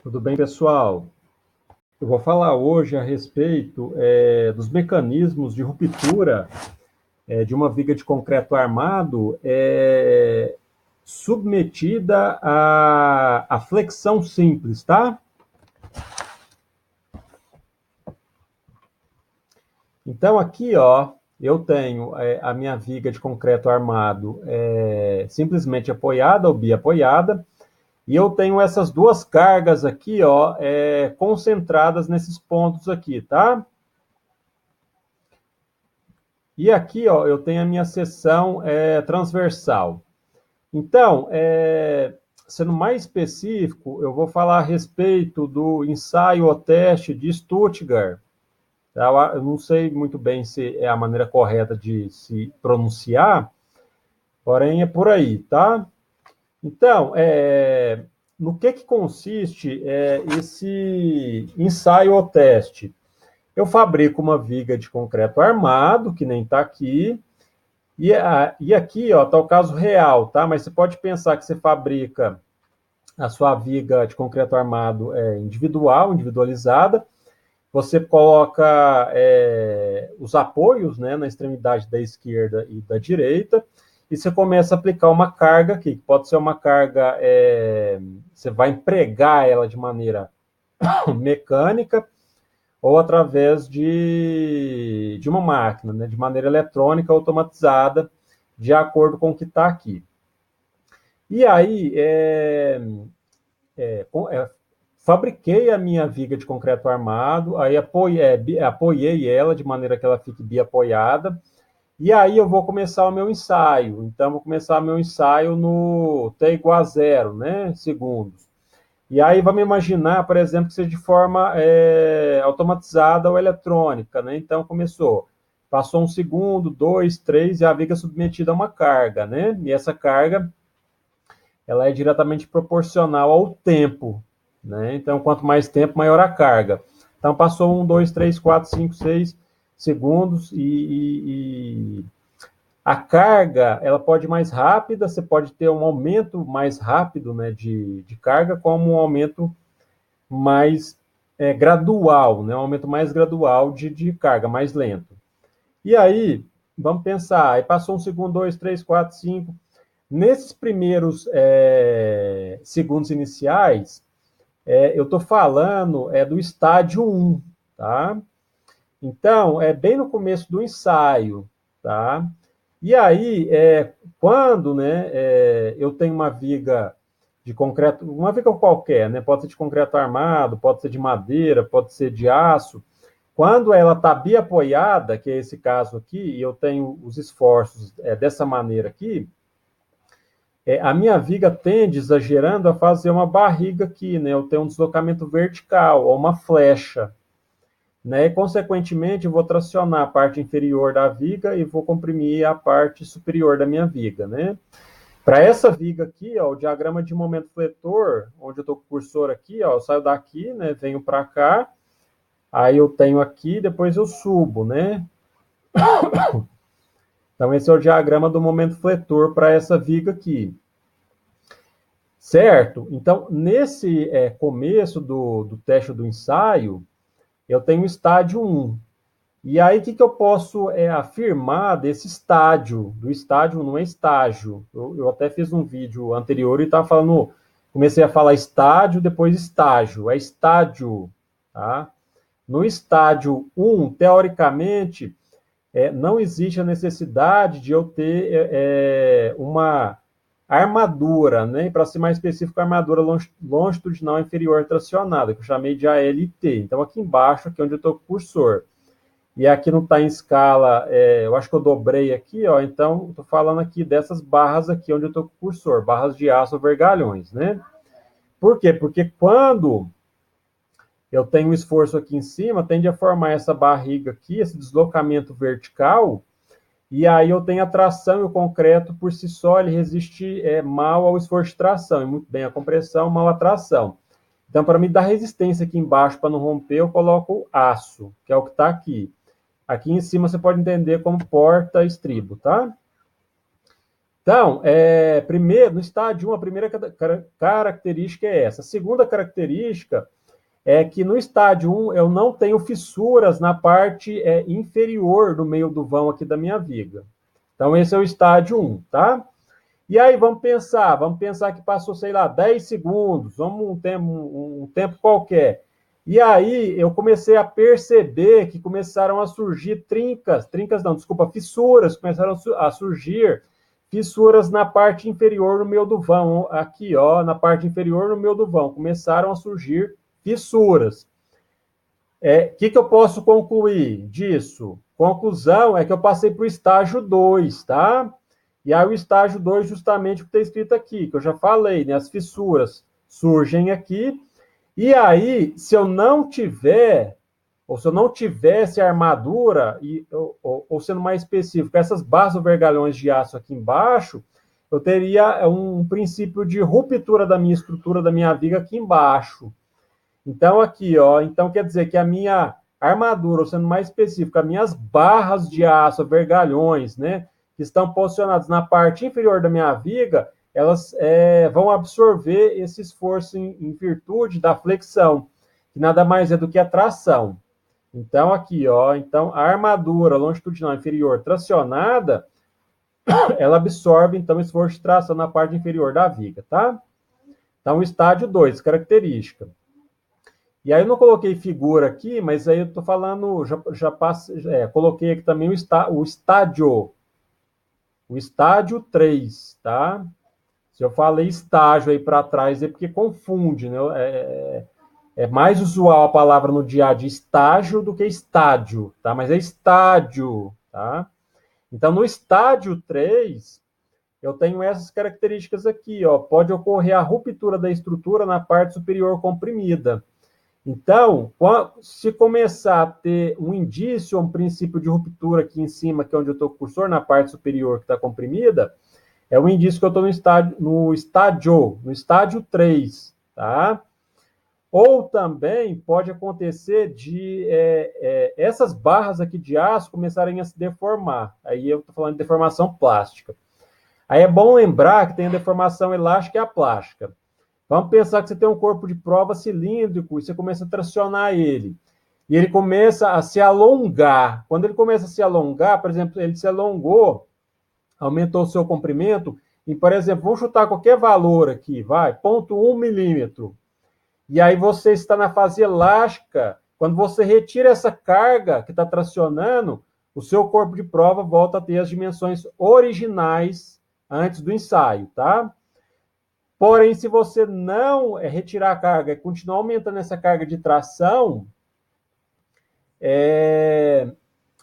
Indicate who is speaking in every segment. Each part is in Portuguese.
Speaker 1: Tudo bem, pessoal? Eu vou falar hoje a respeito dos mecanismos de ruptura de uma viga de concreto armado submetida à flexão simples, tá? Então, aqui, ó, eu tenho a minha viga de concreto armado simplesmente apoiada ou biapoiada, e eu tenho essas duas cargas aqui, ó, concentradas nesses pontos aqui, tá? E aqui, ó, eu tenho a minha seção transversal. Então, sendo mais específico, eu vou falar a respeito do ensaio ou teste de Stuttgart. Tá? Eu não sei muito bem se é a maneira correta de se pronunciar, porém é por aí, tá? Então, no que consiste esse ensaio ou teste? Eu fabrico uma viga de concreto armado, que nem está aqui, e aqui, ó, está o caso real, tá? Mas você pode pensar que você fabrica a sua viga de concreto armado individual, individualizada. Você coloca os apoios, né, na extremidade da esquerda e da direita, e você começa a aplicar uma carga aqui, que pode ser uma carga, você vai empregar ela de maneira mecânica, ou através de uma máquina, né, de maneira eletrônica automatizada, de acordo com o que está aqui. E aí, fabriquei a minha viga de concreto armado, aí apoiei ela de maneira que ela fique biapoiada, e aí eu vou começar o meu ensaio. Então, vou começar o meu ensaio no T igual a 0, né, segundos. E aí vamos imaginar, por exemplo, que seja de forma automatizada ou eletrônica, né? Então começou, passou um segundo, dois, três, e a viga é submetida a uma carga, né? E essa carga, ela é diretamente proporcional ao tempo, né? Então quanto mais tempo, maior a carga. Então passou um, dois, três, quatro, cinco, seis segundos e a carga, ela pode ir mais rápida, você pode ter um aumento mais rápido, né, de carga, como um aumento mais gradual, né, um aumento mais gradual de carga, mais lento. E aí, vamos pensar, aí passou um segundo, dois, três, quatro, cinco. Nesses primeiros segundos iniciais, eu estou falando do estágio 1, tá? Então, é bem no começo do ensaio, tá? E aí, quando, né, eu tenho uma viga de concreto, uma viga qualquer, né? Pode ser de concreto armado, pode ser de madeira, pode ser de aço. Quando ela está biapoiada, que é esse caso aqui, e eu tenho os esforços dessa maneira aqui, a minha viga tende, exagerando, a fazer uma barriga aqui, né? Eu tenho um deslocamento vertical, ou uma flecha, né? E, consequentemente, eu vou tracionar a parte inferior da viga e vou comprimir a parte superior da minha viga, né? Para essa viga aqui, ó, o diagrama de momento fletor, onde eu estou com o cursor aqui, ó, eu saio daqui, né, venho para cá, aí eu tenho aqui, depois eu subo, né? Então, esse é o diagrama do momento fletor para essa viga aqui. Certo? Então, nesse começo do teste do ensaio, eu tenho o estágio 1. E aí, o que eu posso afirmar desse estágio? Do estágio não é estágio. Eu até fiz um vídeo anterior e estava falando, comecei a falar estádio, depois estágio. É estágio, tá? No estágio 1, teoricamente, não existe a necessidade de eu ter uma armadura, né? Para ser mais específico, a armadura longitudinal inferior tracionada, que eu chamei de ALT. Então, aqui embaixo, aqui onde eu estou com o cursor. E aqui não está em escala, eu acho que eu dobrei aqui, ó, então estou falando aqui dessas barras aqui onde eu estou com o cursor, barras de aço ou vergalhões, né? Por quê? Porque quando eu tenho um esforço aqui em cima, tende a formar essa barriga aqui, esse deslocamento vertical, e aí eu tenho a tração e o concreto por si só, ele resiste mal ao esforço de tração, e muito bem a compressão, mal a tração. Então, para me dar resistência aqui embaixo, para não romper, eu coloco aço, que é o que está aqui. Aqui em cima você pode entender como porta-estribo, tá? Então, primeiro, no estágio 1, a primeira característica é essa. A segunda característica é que no estágio 1 eu não tenho fissuras na parte inferior do meio do vão aqui da minha viga. Então, esse é o estágio 1, tá? E aí, vamos pensar que passou, sei lá, 10 segundos, vamos um tempo qualquer. E aí, eu comecei a perceber que começaram a surgir trincas não, desculpa, fissuras, começaram a surgir fissuras na parte inferior no meio do vão, aqui, ó, na parte inferior no meio do vão, começaram a surgir fissuras. Que eu posso concluir disso? Conclusão é que eu passei para o estágio 2, tá? E aí o estágio 2, justamente o que está escrito aqui, que eu já falei, né? As fissuras surgem aqui, e aí, se eu não tiver, ou se eu não tivesse armadura, ou sendo mais específico, essas barras ou vergalhões de aço aqui embaixo, eu teria um princípio de ruptura da minha estrutura, da minha viga aqui embaixo. Então, aqui, ó, então quer dizer que a minha armadura, ou sendo mais específico, as minhas barras de aço, vergalhões, né, que estão posicionadas na parte inferior da minha viga, elas vão absorver esse esforço em virtude da flexão, que nada mais é do que a tração. Então, aqui, ó, então a armadura longitudinal inferior tracionada, ela absorve, então, esforço de tração na parte inferior da viga, tá? Então, estágio 2, característica. E aí eu não coloquei figura aqui, mas aí eu estou falando, já passei, coloquei aqui também o estádio 3, tá? Se eu falei estágio aí para trás é porque confunde, né? É mais usual a palavra no dia de estágio do que estádio, tá? Mas é estádio, tá? Então, no estádio 3, eu tenho essas características aqui, ó. Pode ocorrer a ruptura da estrutura na parte superior comprimida. Então, se começar a ter um indício, um princípio de ruptura aqui em cima, que é onde eu estou com o cursor, na parte superior que está comprimida, é um indício que eu estou no estágio 3, tá? Ou também pode acontecer de essas barras aqui de aço começarem a se deformar. Aí eu estou falando de deformação plástica. Aí é bom lembrar que tem a deformação elástica e a plástica. Vamos pensar que você tem um corpo de prova cilíndrico e você começa a tracionar ele. E ele começa a se alongar. Quando ele começa a se alongar, por exemplo, ele se alongou, aumentou o seu comprimento, e, por exemplo, vamos chutar qualquer valor aqui, vai, 0,1 milímetro. E aí você está na fase elástica. Quando você retira essa carga que está tracionando, o seu corpo de prova volta a ter as dimensões originais antes do ensaio, tá? Porém, se você não retirar a carga e continuar aumentando essa carga de tração,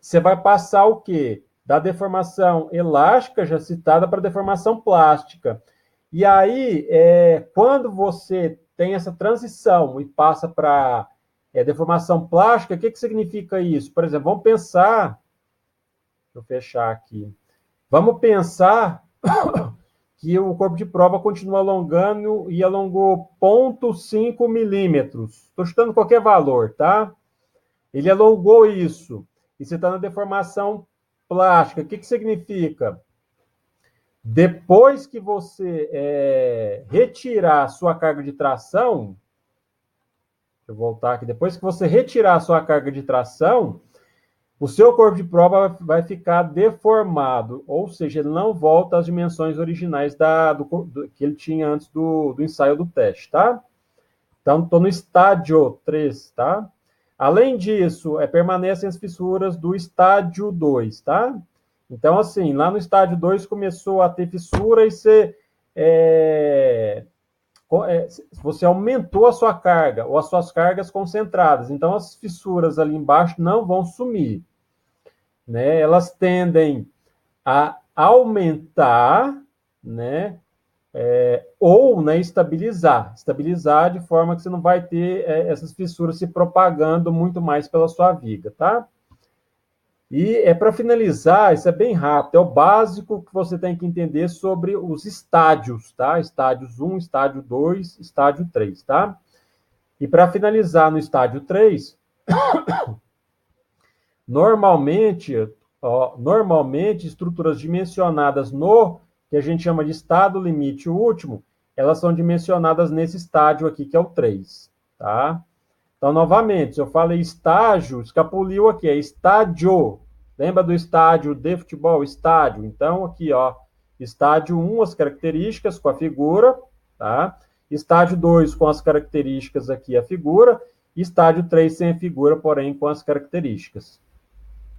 Speaker 1: você vai passar o quê? Da deformação elástica, já citada, para a deformação plástica. E aí, quando você tem essa transição e passa para deformação plástica, o que significa isso? Por exemplo, vamos pensar... Deixa eu fechar aqui. Vamos pensar que o corpo de prova continua alongando e alongou 0,5 milímetros. Estou chutando qualquer valor, tá? Ele alongou isso. E você está na deformação plástica. O que significa? Depois que você retirar a sua carga de tração, deixa eu voltar aqui. Depois que você retirar a sua carga de tração, o seu corpo de prova vai ficar deformado, ou seja, ele não volta às dimensões originais que ele tinha antes do ensaio do teste, tá? Então, estou no estágio 3, tá? Além disso, permanecem as fissuras do estágio 2, tá? Então, assim, lá no estágio 2 começou a ter fissura e você aumentou a sua carga, ou as suas cargas concentradas. Então, as fissuras ali embaixo não vão sumir. Né, elas tendem a aumentar, né, ou né, estabilizar de forma que você não vai ter essas fissuras se propagando muito mais pela sua viga, tá? E para finalizar, isso é bem rápido, é o básico que você tem que entender sobre os estádios, tá? Estádios 1, estádio 2, estádio 3, tá? E para finalizar no estádio 3, normalmente, estruturas dimensionadas no que a gente chama de estado limite último, elas são dimensionadas nesse estádio aqui, que é o 3, tá? Então, novamente, se eu falei estágio, escapuliu aqui, é estádio. Lembra do estádio de futebol? Estádio. Então, aqui, ó, estádio 1, as características com a figura, tá? Estádio 2 com as características aqui, a figura. Estádio 3 sem a figura, porém com as características.